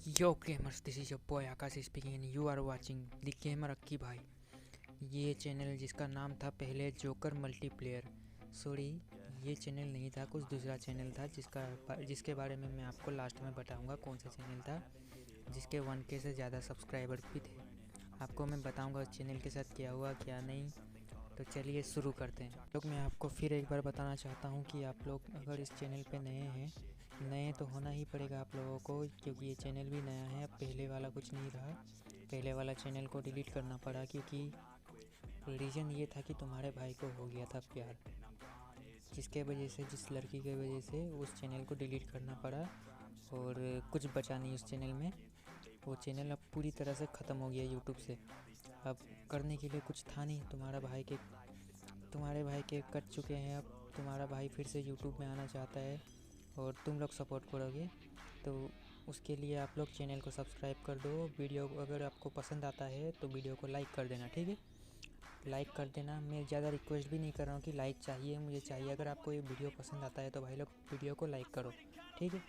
Yo gamers, this is your boy Akash speaking and you are watching The Gamer अक्की भाई। ये channel जिसका नाम था पहले जोकर मल्टीप्लेयर, सॉरी ये चैनल नहीं था, कुछ दूसरा चैनल था जिसके बारे में मैं आपको लास्ट में बताऊंगा कौन सा चैनल था, जिसके 1K से ज़्यादा सब्सक्राइबर भी थे। आपको मैं बताऊंगा उस चैनल के साथ क्या हुआ क्या नहीं। तो चलिए शुरू करते हैं। लोग मैं आपको फिर एक बार बताना चाहता हूँ कि आप लोग अगर इस चैनल पे नए तो होना ही पड़ेगा आप लोगों को, क्योंकि ये चैनल भी नया है। अब पहले वाला कुछ नहीं रहा, पहले वाला चैनल को डिलीट करना पड़ा क्योंकि रीज़न ये था कि तुम्हारे भाई को हो गया था प्यार, जिसके वजह से जिस लड़की के वजह से उस चैनल को डिलीट करना पड़ा और कुछ बचा नहीं उस चैनल में। वो चैनल अब पूरी तरह से ख़त्म हो गया यूट्यूब से। अब करने के लिए कुछ था नहीं, तुम्हारे भाई के कट चुके हैं। अब तुम्हारा भाई फिर से यूट्यूब में आना चाहता है और तुम लोग सपोर्ट करोगे तो उसके लिए आप लोग चैनल को सब्सक्राइब कर दो। वीडियो अगर आपको पसंद आता है तो वीडियो को लाइक कर देना, ठीक है, लाइक कर देना। मैं ज़्यादा रिक्वेस्ट भी नहीं कर रहा हूँ कि लाइक चाहिए, मुझे चाहिए अगर आपको ये वीडियो पसंद आता है तो भाई लोग वीडियो को लाइक करो, ठीक है।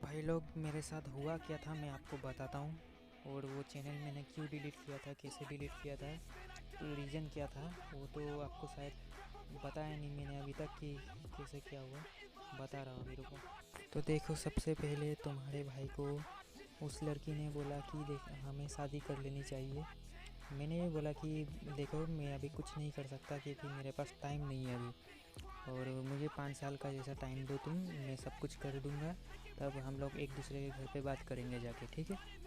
भाई लोग मेरे साथ हुआ क्या था मैं आपको बताता हूँ, और वो चैनल मैंने क्यों डिलीट किया था, कैसे डिलीट किया था, तो रीज़न क्या था वो तो आपको शायद बताया नहीं मैंने अभी तक कि कैसे क्या हुआ, बता रहा हूँ मेरे को। तो देखो, सबसे पहले तुम्हारे भाई को उस लड़की ने बोला कि देख हमें शादी कर लेनी चाहिए। मैंने भी बोला कि देखो मैं अभी कुछ नहीं कर सकता क्योंकि मेरे पास टाइम नहीं है अभी, और मुझे 5 साल का जैसा टाइम दो तुम, मैं सब कुछ कर दूँगा, तब हम लोग एक दूसरे के घर पे बात करेंगे जाके, ठीक है।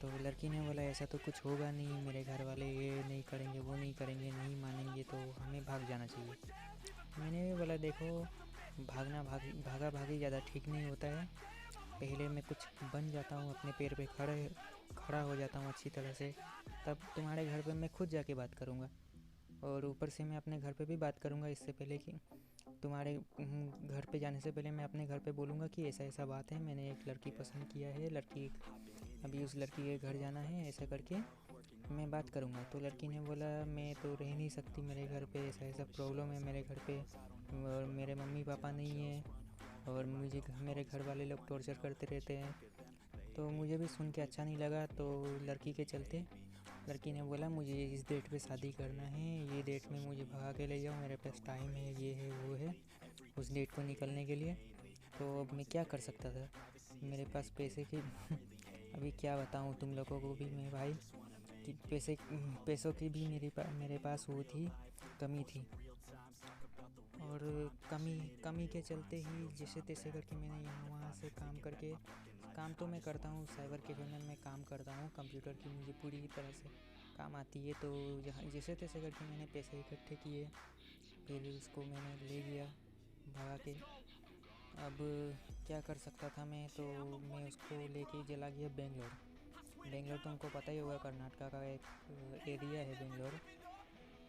तो लड़की ने बोला ऐसा तो कुछ होगा नहीं, मेरे घर वाले ये नहीं करेंगे वो नहीं करेंगे, नहीं मानेंगे तो हमें भाग जाना चाहिए। मैंने भी बोला देखो भागा भागी ज़्यादा ठीक नहीं होता है, पहले मैं कुछ बन जाता हूँ, अपने पैर पे खड़ा हो जाता हूँ अच्छी तरह से, तब तुम्हारे घर पे मैं खुद जाके बात करूँगा। और ऊपर से मैं अपने घर पे भी बात करूँगा, इससे पहले कि तुम्हारे घर पे जाने से पहले मैं अपने घर पे बोलूँगा कि ऐसा ऐसा बात है, मैंने एक लड़की पसंद किया है, लड़की अभी उस लड़की के घर जाना है, ऐसा करके मैं बात करूँगा। तो लड़की ने बोला मैं तो रह नहीं सकती मेरे घर पे, ऐसा ऐसा प्रॉब्लम है मेरे घर पे, और मेरे मम्मी पापा नहीं है, और मुझे मेरे घर वाले लोग टॉर्चर करते रहते हैं। तो मुझे भी सुन के अच्छा नहीं लगा, तो लड़की के चलते लड़की ने बोला मुझे इस डेट पे शादी करना है, ये डेट में मुझे भगा के ले जाओ, मेरे पास टाइम है, ये है वो है, उस डेट को निकलने के लिए। तो अब मैं क्या कर सकता था, मेरे पास पैसे की अभी क्या बताऊँ तुम लोगों को भी मैं भाई, कि पैसों की भी मेरे पास वो थी, कमी थी। और कमी के चलते ही जैसे तैसे करके मैंने यहाँ वहाँ से काम तो मैं करता हूँ, साइबर कैफे में मैं काम करता हूँ, कंप्यूटर की मुझे पूरी तरह से काम आती है। तो यहाँ जैसे तैसे करके मैंने पैसे इकट्ठे किए, फिर उसको मैंने ले गया भगा के। अब क्या कर सकता था मैं, तो मैं उसको लेके चला गया बेंगलोर तुमको पता ही होगा, कर्नाटका का एक एरिया है बेंगलोर।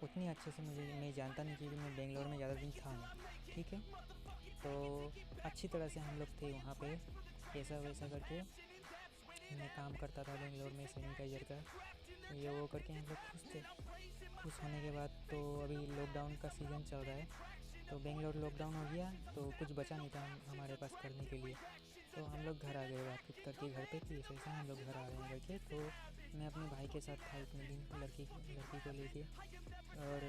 उतनी अच्छे से मैं जानता नहीं क्योंकि मैं बेंगलोर में ज़्यादा दिन था नहीं, ठीक है। तो अच्छी तरह से हम लोग थे वहाँ पे, ऐसा वैसा करके मैं काम करता था बेंगलोर में सैनिटाइजर का, ये वो करके हम लोग खुश थे। खुश होने के बाद तो अभी लॉकडाउन का सीज़न चल रहा है, तो बेंगलोर लॉकडाउन हो गया तो कुछ बचा नहीं था हमारे पास करने के लिए, तो हम लोग घर आ गए बातचीत करके घर पे कि ऐसे हम लोग घर आ गए हैं करके। तो मैं अपने भाई के साथ था इतने दिन लड़की को लेके, और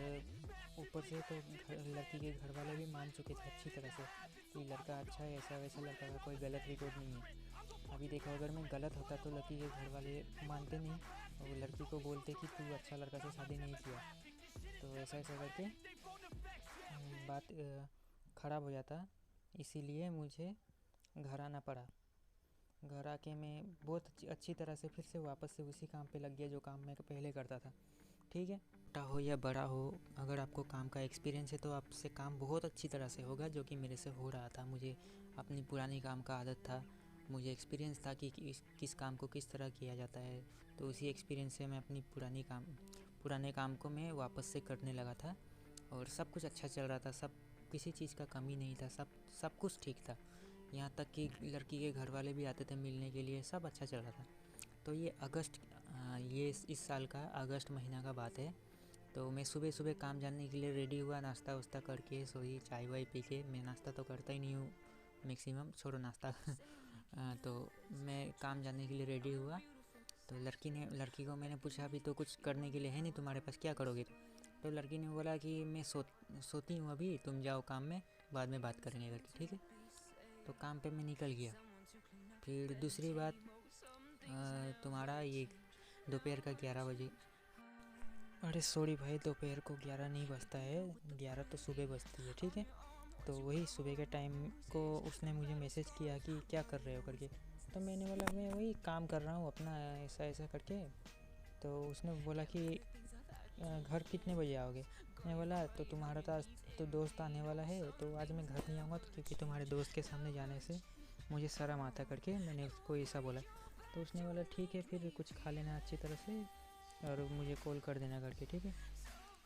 ऊपर से तो लड़की के घर वाले भी मान चुके थे अच्छी तरह से कि लड़का अच्छा है, ऐसा वैसा लड़का का कोई गलत रिकॉर्ड नहीं है। अभी देखो अगर मैं गलत होता तो लड़की के घर वाले मानते नहीं, और वो लड़की को बोलते कि तू अच्छा लड़का से शादी नहीं किया। तो ऐसा ऐसा करके बात ख़राब हो जाता, इसीलिए मुझे घर आना पड़ा। घर आके मैं बहुत अच्छी तरह से फिर से वापस से उसी काम पे लग गया जो काम मैं पहले करता था, ठीक है। छोटा हो या बड़ा हो, अगर आपको काम का एक्सपीरियंस है तो आपसे काम बहुत अच्छी तरह से होगा, जो कि मेरे से हो रहा था। मुझे अपनी पुरानी काम का आदत था, मुझे एक्सपीरियंस था कि किस काम को किस तरह किया जाता है, तो उसी एक्सपीरियंस से मैं अपनी पुराने काम को मैं वापस से करने लगा था, और सब कुछ अच्छा चल रहा था, किसी चीज़ का कमी नहीं था, सब कुछ ठीक था। यहाँ तक कि लड़की के घर वाले भी आते थे मिलने के लिए, सब अच्छा चल रहा था। तो ये इस साल का अगस्त महीना का बात है। तो मैं सुबह सुबह काम जाने के लिए रेडी हुआ, नाश्ता वास्ता करके, सोई चाय वाय पी के, मैं नाश्ता तो करता ही नहीं हूँ मैक्सिमम, छोड़ो नाश्ता तो मैं काम जाने के लिए रेडी हुआ तो लड़की को मैंने पूछा अभी तो कुछ करने के लिए है नहीं तुम्हारे पास, क्या करोगे? तो लड़की ने बोला कि मैं सोती हूँ अभी, तुम जाओ काम में, बाद में बात करेंगे करके, ठीक है। तो काम पे मैं निकल गया। फिर दूसरी बात तुम्हारा ये दोपहर का 11 बजे, अरे सॉरी भाई, दोपहर को 11 नहीं बजता है, 11 तो सुबह बजती है, ठीक है। तो वही सुबह के टाइम को उसने मुझे मैसेज किया कि क्या कर रहे हो करके। तो मैंने बोला मैं वही काम कर रहा हूँ अपना, ऐसा ऐसा करके। तो उसने बोला कि घर कितने बजे आओगे? मैं बोला तो तुम्हारा तो आज तो दोस्त आने वाला है, तो आज मैं घर नहीं आऊँगा, तो क्योंकि तुम्हारे दोस्त के सामने जाने से मुझे शर्म आता करके मैंने उसको ऐसा बोला। तो उसने बोला ठीक है, फिर कुछ खा लेना अच्छी तरह से और मुझे कॉल कर देना करके, ठीक है।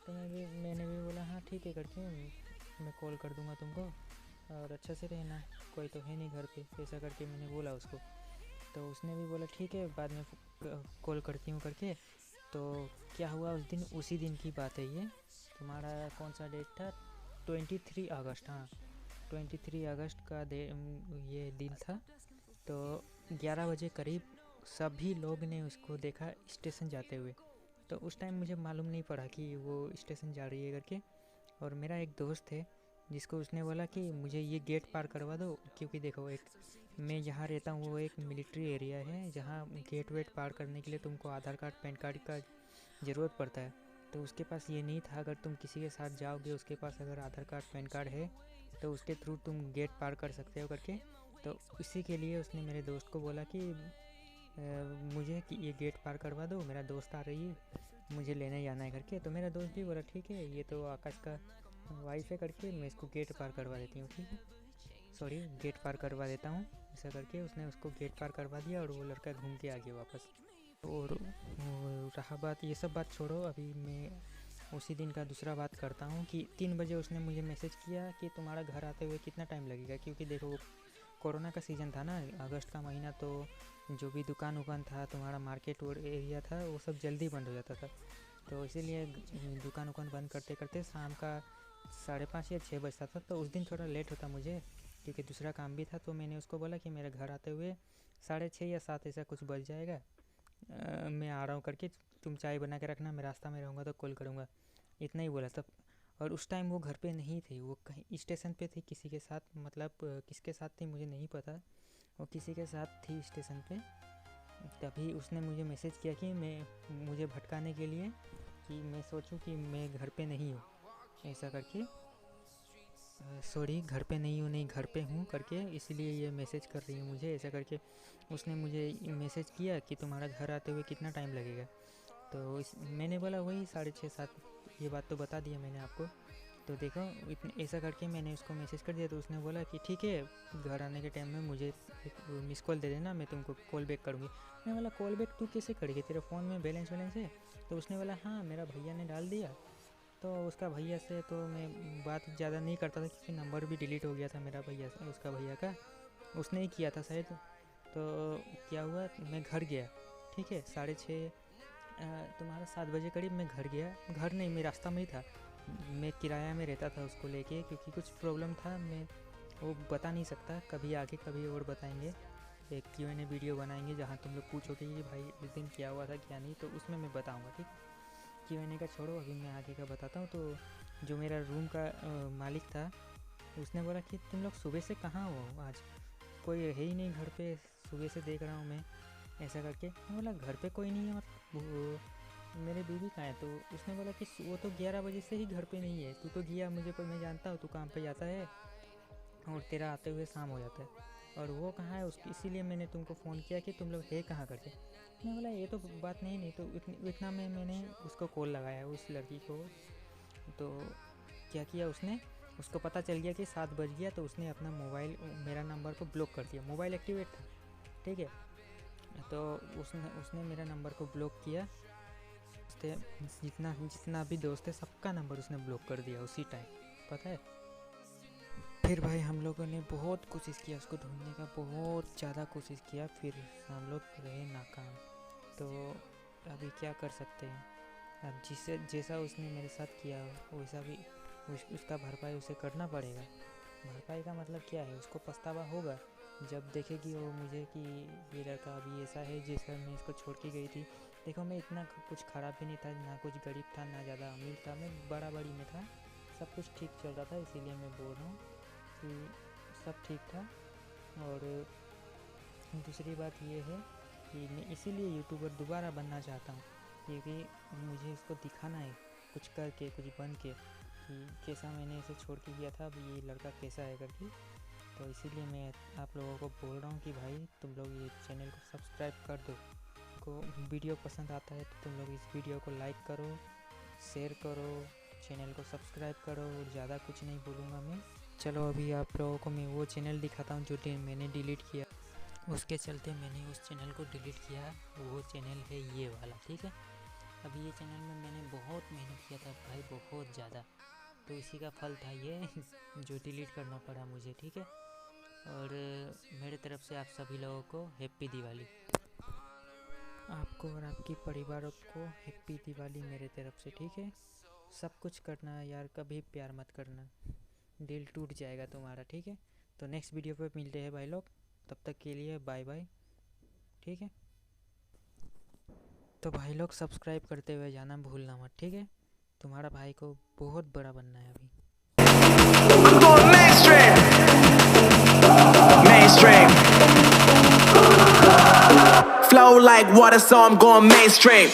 तो मैंने भी बोला हाँ ठीक है करके, मैं कॉल कर दूँगा तुमको और अच्छा से रहना, कोई तो है नहीं घर पे, ऐसा करके मैंने बोला उसको। तो उसने भी बोला ठीक है, बाद में कॉल करती हूँ करके। तो क्या हुआ उस दिन, उसी दिन की बात है ये, तुम्हारा कौन सा डेट था? 23 अगस्त, हाँ 23 अगस्त का ये दिन था। तो 11 बजे करीब सभी लोग ने उसको देखा स्टेशन जाते हुए। तो उस टाइम मुझे मालूम नहीं पड़ा कि वो स्टेशन जा रही है करके। और मेरा एक दोस्त है जिसको उसने बोला कि मुझे ये गेट पार करवा दो, क्योंकि देखो एक मैं जहाँ रहता हूँ वो एक मिलिट्री एरिया है जहाँ गेट वेट पार करने के लिए तुमको आधार कार्ड पैन कार्ड का ज़रूरत पड़ता है। तो उसके पास ये नहीं था, अगर तुम किसी के साथ जाओगे उसके पास अगर आधार कार्ड पैन कार्ड है तो उसके थ्रू तुम गेट पार कर सकते हो करके। तो इसी के लिए उसने मेरे दोस्त को बोला कि मुझे कि ये गेट पार करवा दो, मेरा दोस्त आ रही है, मुझे लेने जाना है करके। तो मेरा दोस्त भी बोला ठीक है, ये तो आकाश का वाइफ है करके, मैं इसको गेट पार करवा देती हूँ, ठीक है, सॉरी गेट पार करवा देता हूँ, ऐसा करके उसने उसको गेट पार करवा दिया और वो लड़का घूम के आ गया वापस। और रहा बात, ये सब बात छोड़ो, अभी मैं उसी दिन का दूसरा बात करता हूँ कि 3 बजे उसने मुझे मैसेज किया कि तुम्हारा घर आते हुए कितना टाइम लगेगा, क्योंकि देखो कोरोना का सीज़न था ना, अगस्त का महीना, तो जो भी दुकान उकान था, तुम्हारा मार्केट एरिया था, वो सब जल्दी बंद हो जाता था। तो इसीलिए दुकान उकान बंद करते करते शाम का 5:30 या 6 बजता था। तो उस दिन थोड़ा लेट होता मुझे, क्योंकि दूसरा काम भी था। तो मैंने उसको बोला कि मेरे घर आते हुए 6:30 या 7 ऐसा कुछ बज जाएगा, मैं आ रहा हूँ करके, तुम चाय बना के रखना, मैं रास्ता में रहूँगा तो कॉल करूँगा, इतना ही बोला तब। और उस टाइम वो घर पे नहीं थी, वो कहीं स्टेशन पे थी किसी के साथ, मतलब किसके साथ थी मुझे नहीं पता, वो किसी के साथ थी स्टेशन पे। तभी उसने मुझे मैसेज किया कि मुझे भटकाने के लिए, कि मैं सोचूं कि मैं घर पे नहीं हूँ, ऐसा करके, सॉरी घर पे नहीं हूँ, नहीं घर पे हूँ करके, इसलिए ये मैसेज कर रही है मुझे, ऐसा करके उसने मुझे मैसेज किया कि तुम्हारा घर आते हुए कितना टाइम लगेगा। तो मैंने बोला वही 6:30-7, ये बात तो बता दिया मैंने आपको। तो देखो इतने ऐसा करके मैंने उसको मैसेज कर दिया। तो उसने बोला कि ठीक है, घर आने के टाइम में मुझे एक मिस कॉल दे देना, मैं तुमको कॉल बैक करूँगी। मैं बोला कॉल बैक तू कैसे करेगी, तेरे फ़ोन में बैलेंस है? तो उसने बोला हाँ मेरा भैया ने डाल दिया। तो उसका भैया से तो मैं बात ज़्यादा नहीं करता था, क्योंकि नंबर भी डिलीट हो गया था मेरा भैया से, उसका भैया का, उसने ही किया था शायद। तो क्या हुआ, मैं घर गया, ठीक है, 6:30 तुम्हारा 7 बजे करीब मैं घर गया, घर नहीं मैं रास्ता में ही था, मैं किराया में रहता था उसको लेके, क्योंकि कुछ प्रॉब्लम था, मैं वो बता नहीं सकता, कभी आगे कभी और बताएंगे, एक Q&A वीडियो बनाएंगे जहाँ तुम लोग पूछोगे कि भाई उस दिन क्या हुआ था क्या नहीं, तो उसमें मैं बताऊँगा, ठीक। Q&A का छोड़ो, अभी मैं आगे का बताता हूँ। तो जो मेरा रूम का मालिक था, उसने बोला कि तुम लोग सुबह से कहाँ हो, आज कोई है ही नहीं घर पे, सुबह से देख रहा हूँ मैं, ऐसा करके। मैं बोला घर पे कोई नहीं है, मतलब मेरे बीवी कहाँ है? तो उसने बोला कि वो तो 11 बजे से ही घर पे नहीं है, तू तो गया, मुझे पर मैं जानता हूँ तू काम पे जाता है और तेरा आते हुए शाम हो जाता है, और वो कहाँ है उसकी, इसीलिए मैंने तुमको फ़ोन किया कि तुम लोग है कहाँ करके। मैं बोला ये तो बात नहीं। तो इतना में मैंने उसको कॉल लगाया उस लड़की को। तो क्या किया उसने, उसको पता चल गया कि 7 बज गया, तो उसने अपना मोबाइल मेरा नंबर को ब्लॉक कर दिया, मोबाइल एक्टिवेट था, ठीक है। तो उसने मेरा नंबर को ब्लॉक किया, जितना भी दोस्त है सबका नंबर उसने ब्लॉक कर दिया उसी टाइम, पता है। फिर भाई हम लोगों ने बहुत कोशिश किया उसको ढूंढने का, बहुत ज़्यादा कोशिश किया, फिर हम लोग रहे नाकाम। तो अभी क्या कर सकते हैं, अब जैसा उसने मेरे साथ किया वैसा भी उसका भरपाई उसे करना पड़ेगा। भरपाई का मतलब क्या है, उसको पछतावा होगा जब देखेगी वो मुझे कि ये लड़का अभी ऐसा है जिस मैं इसको छोड़ के गई थी। देखो मैं इतना कुछ ख़राब भी नहीं था, ना कुछ गरीब था ना ज़्यादा अमीर था, मैं बड़ा बड़ी में था, सब कुछ ठीक चल रहा था। इसीलिए मैं बोल रहा हूँ कि सब ठीक था। और दूसरी बात ये है कि मैं इसीलिए यूट्यूबर दोबारा बनना चाहता हूँ, क्योंकि मुझे इसको दिखाना है कुछ करके, कुछ बन के, कि कैसा मैंने इसे छोड़ के गया था, अब ये लड़का कैसा है करके। तो इसीलिए मैं आप लोगों को बोल रहा हूँ कि भाई तुम लोग ये चैनल को सब्सक्राइब कर दो। को वीडियो पसंद आता है तो तुम लोग इस वीडियो को लाइक करो, शेयर करो, चैनल को सब्सक्राइब करो। और ज़्यादा कुछ नहीं बोलूँगा मैं। चलो अभी आप लोगों को मैं वो चैनल दिखाता हूँ जो मैंने डिलीट किया, उसके चलते मैंने उस चैनल को डिलीट किया। वो चैनल है ये वाला, ठीक है। अभी ये चैनल में मैंने बहुत मेहनत किया था भाई, बहुत ज़्यादा, तो इसी का फल था ये जो डिलीट करना पड़ा मुझे, ठीक है। और मेरे तरफ से आप सभी लोगों को हैप्पी दिवाली। आपको और आपकी परिवारों को हैप्पी दिवाली मेरे तरफ से, ठीक है। सब कुछ करना यार, कभी प्यार मत करना, दिल टूट जाएगा तुम्हारा, ठीक है। तो नेक्स्ट वीडियो पे मिलते हैं भाई लोग, तब तक के लिए बाय बाय, ठीक है। तो भाई लोग सब्सक्राइब करते हुए जाना भूलना मत, ठीक है। तुम्हारा भाई को बहुत बड़ा बनना है अभी। I'm going mainstream. Mainstream. Flow like water, so I'm going mainstream.